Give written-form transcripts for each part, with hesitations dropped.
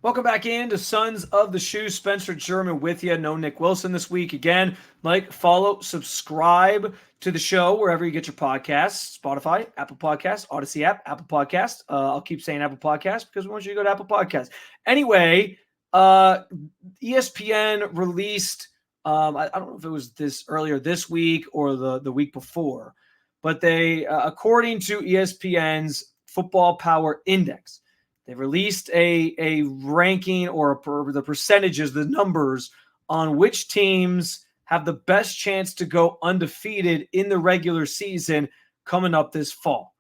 Welcome back into Sons of the Shoe. Spencer German with you. No Nick Wilson this week. Again, like, follow, subscribe to the show wherever you get your podcasts. Spotify, Apple Podcasts, Odyssey app, Apple Podcasts. I'll keep saying Apple Podcasts because we want you to go to Apple Podcasts. Anyway, ESPN released, I don't know if it was this earlier this week or the week before, but they, according to ESPN's Football Power Index, they released a ranking or the percentages, the numbers on which teams have the best chance to go undefeated in the regular season coming up this fall.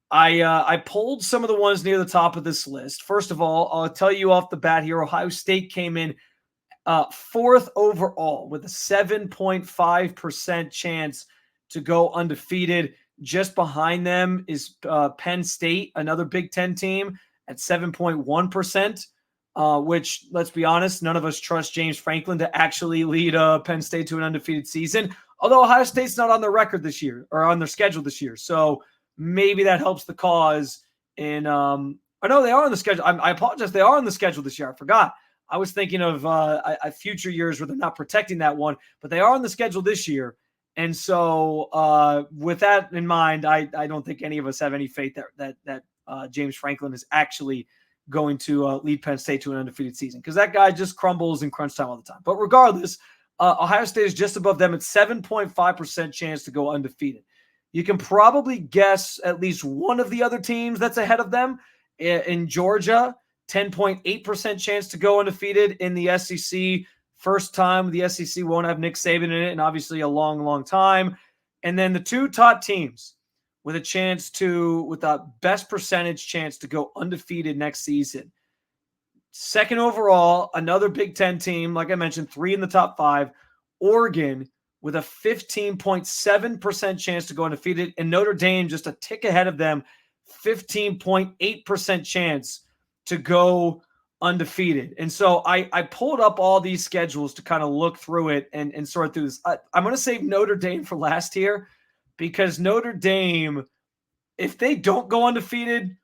I pulled some of the ones near the top of this list. First of all, I'll tell you off the bat here, Ohio State came in fourth overall with a 7.5% chance to go undefeated. Just behind them is Penn State, another Big Ten team, at 7.1%, which, let's be honest, none of us trust James Franklin to actually lead Penn State to an undefeated season, although Ohio State's not on their record this year or on their schedule this year. So maybe that helps the cause in I know they are on the schedule. I apologize. They are on the schedule this year. I forgot. I was thinking of future years where they're not protecting that one, but they are on the schedule this year. And so with that in mind, I don't think any of us have any faith that James Franklin is actually going to lead Penn State to an undefeated season, because that guy just crumbles in crunch time all the time. But regardless, Ohio State is just above them at 7.5% chance to go undefeated. You can probably guess at least one of the other teams that's ahead of them. In Georgia, 10.8% chance to go undefeated in the SEC. First time the SEC won't have Nick Saban in it, and obviously a long, long time. And then the two top teams with the best percentage chance to go undefeated next season. Second overall, another Big Ten team, like I mentioned, 3 in the top 5. Oregon with a 15.7% chance to go undefeated, and Notre Dame just a tick ahead of them, 15.8% chance to go undefeated. And so I pulled up all these schedules to kind of look through it and sort through this. I'm going to save Notre Dame for last here, because Notre Dame, if they don't go undefeated,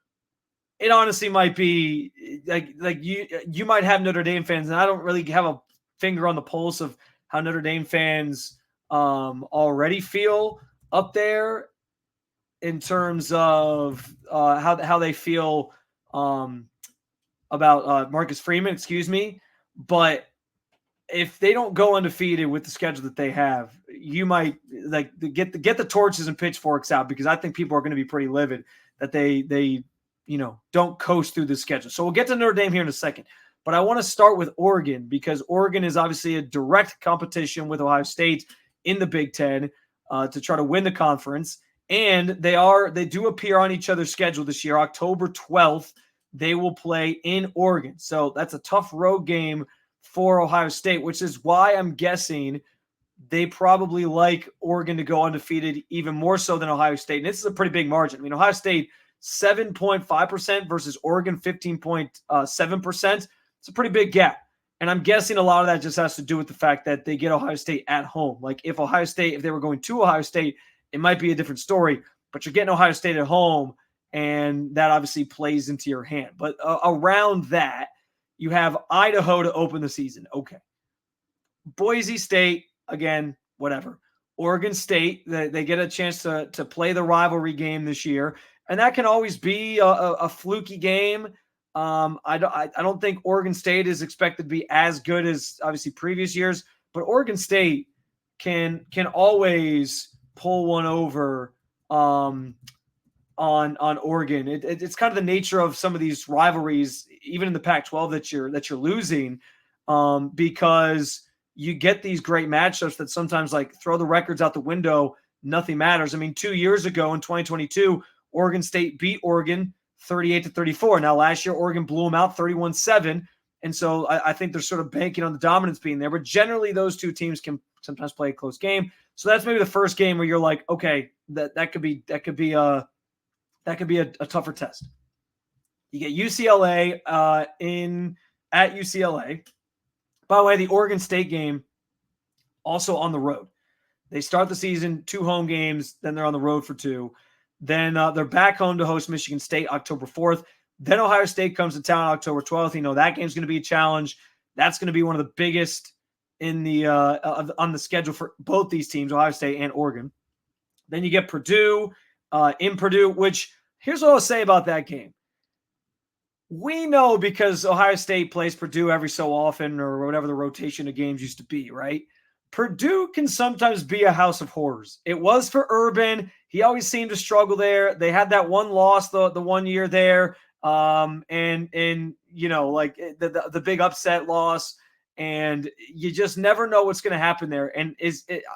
it honestly might be like you might have Notre Dame fans, and I don't really have a finger on the pulse of how Notre Dame fans already feel up there in terms of how they feel about Marcus Freeman, but if they don't go undefeated with the schedule that they have, you might get the torches and pitchforks out, because I think people are going to be pretty livid that they don't coast through the schedule. So we'll get to Notre Dame here in a second, but I want to start with Oregon, because Oregon is obviously a direct competition with Ohio State in the Big Ten to try to win the conference, and they do appear on each other's schedule this year. October 12th, they will play in Oregon, so that's a tough road game for Ohio State, which is why I'm guessing they probably like Oregon to go undefeated even more so than Ohio State. And this is a pretty big margin. I mean, Ohio State 7.5% versus Oregon 15.7%. It's a pretty big gap. And I'm guessing a lot of that just has to do with the fact that they get Ohio State at home. Like if they were going to Ohio State, it might be a different story, but you're getting Ohio State at home, and that obviously plays into your hand. But around that, you have Idaho to open the season. Okay. Boise State, again, whatever. Oregon State, they get a chance to play the rivalry game this year, and that can always be a fluky game. I don't think Oregon State is expected to be as good as obviously previous years, but Oregon State can always pull one over on Oregon. It's kind of the nature of some of these rivalries, even in the Pac-12 that you're losing, because you get these great matchups that sometimes throw the records out the window. Nothing matters. I mean, 2 years ago in 2022, Oregon State beat Oregon 38-34. Now last year, Oregon blew them out 31-7. And so I think they're sort of banking on the dominance being there, but generally those two teams can sometimes play a close game. So that's maybe the first game where you're like, okay, that could be a tougher test. You get UCLA at UCLA. By the way, the Oregon State game also on the road. They start the season 2 home games, then they're on the road for 2. Then they're back home to host Michigan State October 4th. Then Ohio State comes to town October 12th. That game's going to be a challenge. That's going to be one of the biggest in the on the schedule for both these teams, Ohio State and Oregon. Then you get Purdue in Purdue, which here's what I'll say about that game. We know because Ohio State plays Purdue every so often, or whatever the rotation of games used to be, right? Purdue can sometimes be a house of horrors. It was for Urban. He always seemed to struggle there. They had that one loss the 1 year there, and like the big upset loss, and you just never know what's going to happen there. And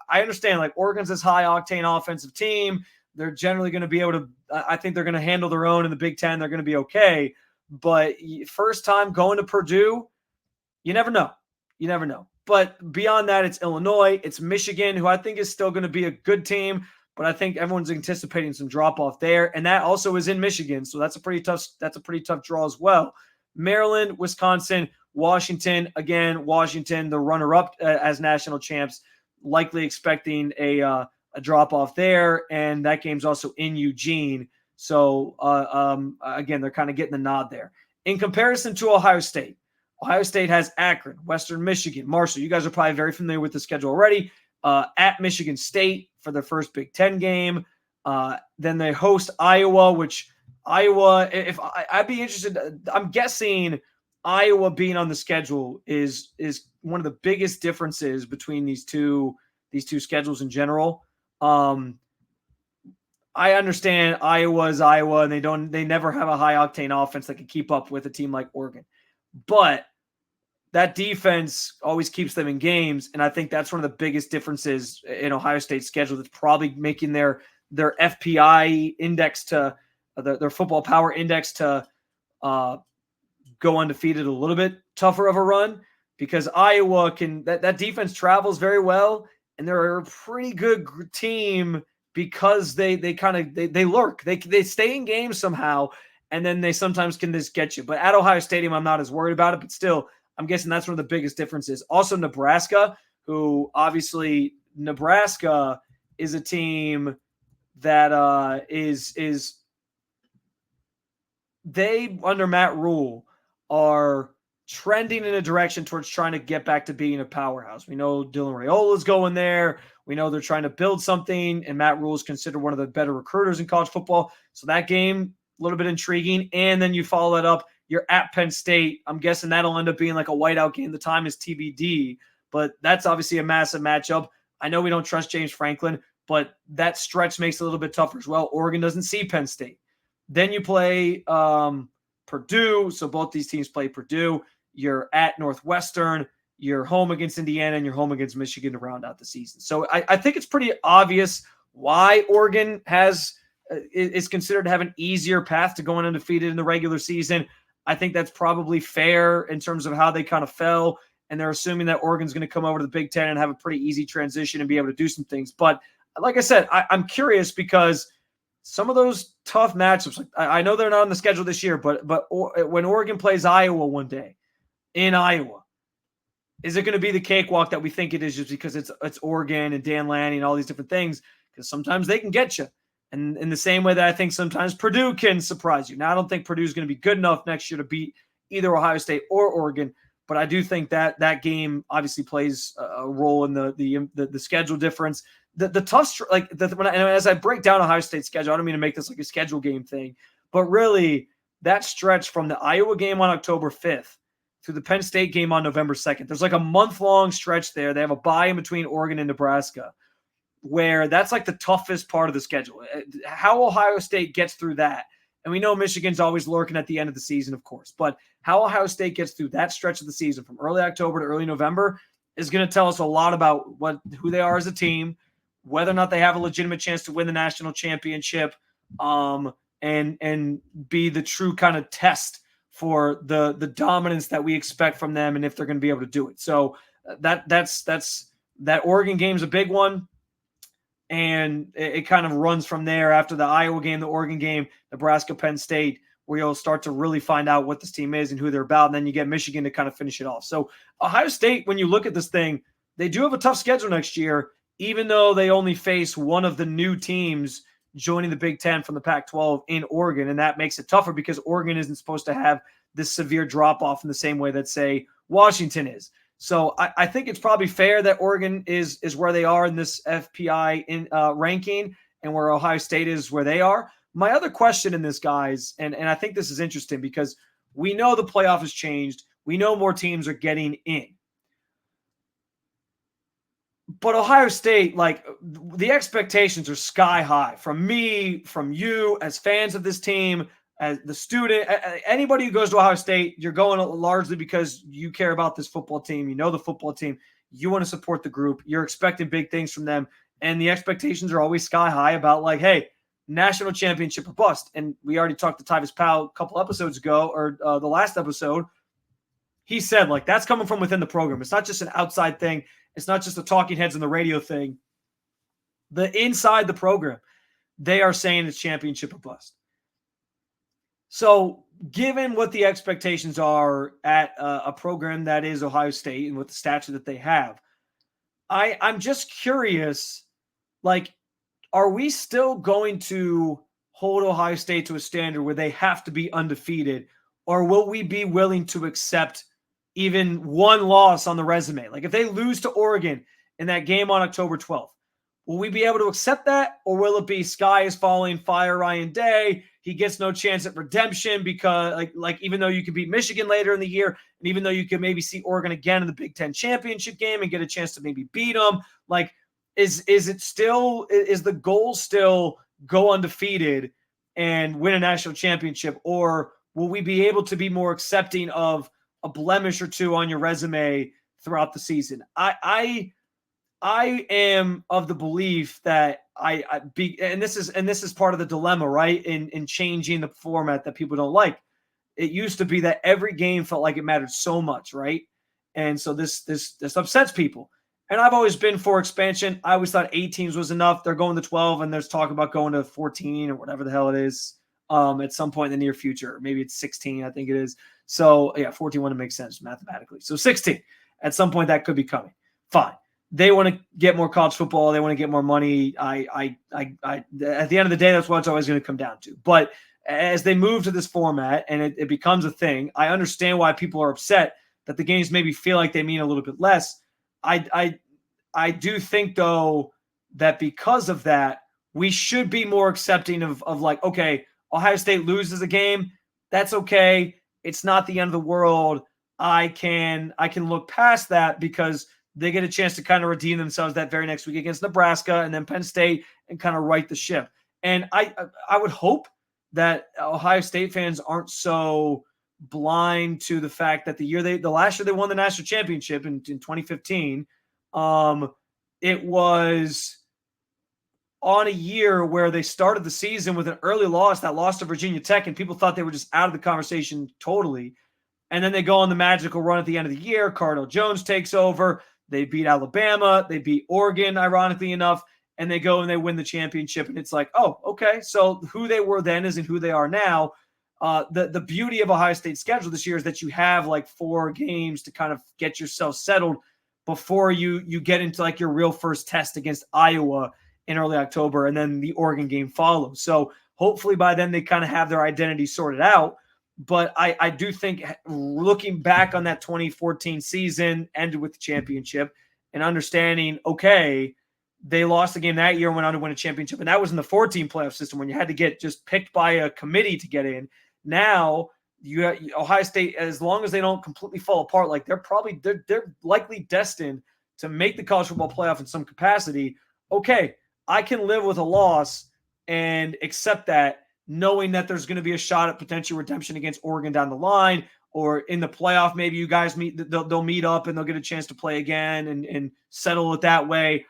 I understand, like, Oregon's this high octane offensive team. They're generally going to be able to. I think they're going to handle their own in the Big Ten. They're going to be okay. But first time going to Purdue, you never know. You never know. But beyond that, it's Illinois, it's Michigan, who I think is still going to be a good team, but I think everyone's anticipating some drop off there, and that also is in Michigan, so that's a pretty tough draw as well. Maryland, Wisconsin, Washington, again, Washington, the runner up as national champs, likely expecting a drop off there, and that game's also in Eugene. So again, they're kind of getting the nod there. In comparison to Ohio State has Akron, Western Michigan, Marshall. You guys are probably very familiar with the schedule already. At Michigan State for their first Big Ten game. Then they host Iowa, which Iowa, if I'd be interested, I'm guessing Iowa being on the schedule is one of the biggest differences between these two schedules in general. I understand Iowa is Iowa, and they never have a high octane offense that can keep up with a team like Oregon. But that defense always keeps them in games, and I think that's one of the biggest differences in Ohio State's schedule that's probably making their FPI index to their football power index to go undefeated a little bit tougher of a run, because Iowa that defense travels very well, and they're a pretty good team because they lurk. They stay in games somehow, and then they sometimes can just get you. But at Ohio Stadium, I'm not as worried about it, but still, I'm guessing that's one of the biggest differences. Also, Nebraska, who obviously Nebraska is a team that is they, under Matt Rule, are trending in a direction towards trying to get back to being a powerhouse. We know Dylan Raiola's going there. We know they're trying to build something, and Matt Rule is considered one of the better recruiters in college football. So that game, a little bit intriguing. And then you follow that up, you're at Penn State. I'm guessing that'll end up being like a whiteout game. The time is TBD, but that's obviously a massive matchup. I know we don't trust James Franklin, but that stretch makes it a little bit tougher as well. Oregon doesn't see Penn State. Then you play Purdue. So both these teams play Purdue. You're at Northwestern. You're home against Indiana, and you're home against Michigan to round out the season. So I think it's pretty obvious why Oregon is considered to have an easier path to going undefeated in the regular season. I think that's probably fair in terms of how they kind of fell, and they're assuming that Oregon's going to come over to the Big Ten and have a pretty easy transition and be able to do some things. But like I said, I'm curious because some of those tough matchups, like I know they're not on the schedule this year, but when Oregon plays Iowa one day in Iowa, is it going to be the cakewalk that we think it is just because it's Oregon and Dan Lanning and all these different things? Because sometimes they can get you. And in the same way that I think sometimes Purdue can surprise you. Now, I don't think Purdue is going to be good enough next year to beat either Ohio State or Oregon, but I do think that game obviously plays a role in the schedule difference. The tough, as I break down Ohio State's schedule, I don't mean to make this like a schedule game thing, but really that stretch from the Iowa game on October 5th to the Penn State game on November 2nd, there's like a month-long stretch there. They have a bye in between Oregon and Nebraska, where that's like the toughest part of the schedule. How Ohio State gets through that, and we know Michigan's always lurking at the end of the season, of course, but how Ohio State gets through that stretch of the season from early October to early November is going to tell us a lot about who they are as a team, whether or not they have a legitimate chance to win the national championship, and be the true kind of test for the dominance that we expect from them and if they're going to be able to do it. So that Oregon game is a big one. And it kind of runs from there after the Iowa game, the Oregon game, Nebraska, Penn State, where you'll start to really find out what this team is and who they're about. And then you get Michigan to kind of finish it off. So Ohio State, when you look at this thing, they do have a tough schedule next year, even though they only face one of the new teams joining the Big Ten from the Pac-12 in Oregon, and that makes it tougher because Oregon isn't supposed to have this severe drop-off in the same way that, say, Washington is. So I think it's probably fair that Oregon is where they are in this FPI ranking, and where Ohio State is where they are. My other question in this, guys, and I think this is interesting because we know the playoff has changed. We know more teams are getting in. But Ohio State, like, the expectations are sky high from me, from you, as fans of this team, as the student. Anybody who goes to Ohio State, you're going largely because you care about this football team. You know the football team. You want to support the group. You're expecting big things from them. And the expectations are always sky high about, like, hey, national championship or bust. And we already talked to Tyvis Powell a couple episodes ago, or the last episode. He said, like, that's coming from within the program. It's not just an outside thing. It's not just the talking heads and the radio thing. The inside the program, they are saying it's championship or bust. So given what the expectations are at a program that is Ohio State and with the stature that they have, I'm just curious, like, are we still going to hold Ohio State to a standard where they have to be undefeated, or will we be willing to accept even one loss on the resume? Like, if they lose to Oregon in that game on October 12th, will we be able to accept that? Or will it be sky is falling, fire Ryan Day, he gets no chance at redemption because, like even though you could beat Michigan later in the year, and even though you could maybe see Oregon again in the Big Ten championship game and get a chance to maybe beat them, like, is the goal still go undefeated and win a national championship? Or will we be able to be more accepting of a blemish or two on your resume throughout the season? I am of the belief that and this is part of the dilemma, right? In changing the format that people don't like. It used to be that every game felt like it mattered so much, right? And so this upsets people. And I've always been for expansion. I always thought 8 teams was enough. They're going to 12, and there's talk about going to 14 or whatever the hell it is at some point in the near future. Maybe it's 16, I think it is. So, yeah, 14 wouldn't make sense mathematically. So 16, at some point that could be coming. Fine. They want to get more college football. They want to get more money. At the end of the day, that's what it's always going to come down to. But as they move to this format and it becomes a thing, I understand why people are upset that the games maybe feel like they mean a little bit less. I do think, though, that because of that, we should be more accepting of like, okay, Ohio State loses a game. That's okay. It's not the end of the world. I can look past that because they get a chance to kind of redeem themselves that very next week against Nebraska and then Penn State and kind of right the ship. And I would hope that Ohio State fans aren't so blind to the fact that the last year they won the national championship in 2015, it was on a year where they started the season with an early loss, that loss to Virginia Tech, and people thought they were just out of the conversation totally. And then they go on the magical run at the end of the year. Cardinal Jones takes over. They beat Alabama. They beat Oregon, ironically enough, and they go and they win the championship. And it's like, oh, okay. So who they were then isn't who they are now. The beauty of Ohio State's schedule this year is that you have like 4 games to kind of get yourself settled before you get into like your real first test against Iowa in early October, and then the Oregon game follows. So hopefully by then they kind of have their identity sorted out. But I do think looking back on that 2014 season, ended with the championship, and understanding, okay, they lost the game that year and went on to win a championship. And that was in the 14 playoff system when you had to get just picked by a committee to get in. Now, Ohio State, as long as they don't completely fall apart, like they're likely destined to make the college football playoff in some capacity. Okay, I can live with a loss and accept that, knowing that there's going to be a shot at potential redemption against Oregon down the line, or in the playoff, maybe you guys they'll meet up and they'll get a chance to play again and settle it that way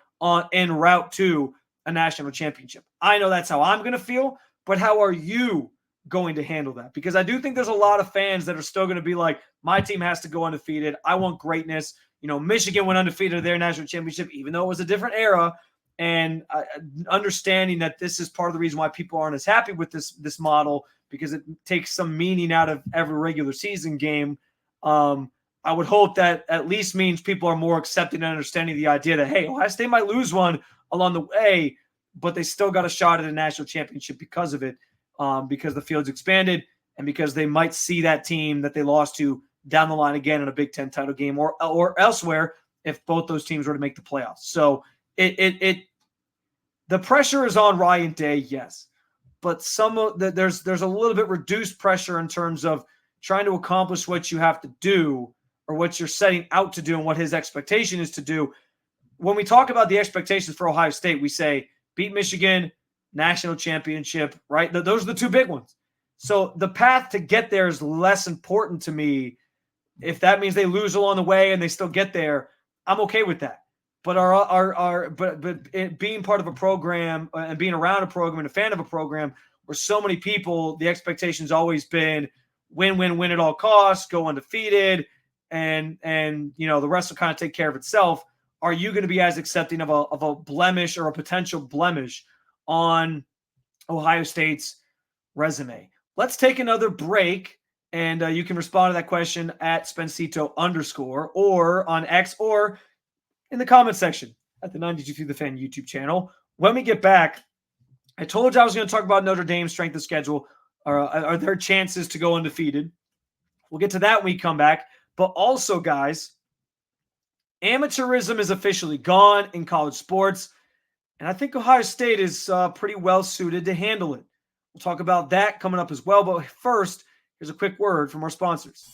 en route to a national championship. I know that's how I'm going to feel, but how are you going to handle that? Because I do think there's a lot of fans that are still going to be like, my team has to go undefeated. I want greatness. You know, Michigan went undefeated at their national championship, even though it was a different era. And understanding that this is part of the reason why people aren't as happy with this model, because it takes some meaning out of every regular season game. I would hope that at least means people are more accepting and understanding the idea that, hey, Ohio State might lose one along the way, but they still got a shot at a national championship because of it, because the field's expanded and because they might see that team that they lost to down the line again in a Big Ten title game or elsewhere if both those teams were to make the playoffs. So the pressure is on Ryan Day, yes, but there's a little bit reduced pressure in terms of trying to accomplish what you have to do or what you're setting out to do and what his expectation is to do. When we talk about the expectations for Ohio State, we say beat Michigan, national championship, right? Those are the two big ones. So the path to get there is less important to me. If that means they lose along the way and they still get there, I'm okay with that. But being part of a program and being around a program and a fan of a program where so many people, the expectation's always been win at all costs, go undefeated, and the rest will kind of take care of itself. Are you going to be as accepting of a blemish or a potential blemish on Ohio State's resume? Let's take another break, and you can respond to that question at Spencito_ or on X or in the comment section at the 92 Through the Fan YouTube channel. When we get back, I told you I was going to talk about Notre Dame's strength of schedule. Are there chances to go undefeated? We'll get to that when we come back. But also, guys, amateurism is officially gone in college sports, and I think Ohio State is pretty well suited to handle it. We'll talk about that coming up as well. But first, here's a quick word from our sponsors.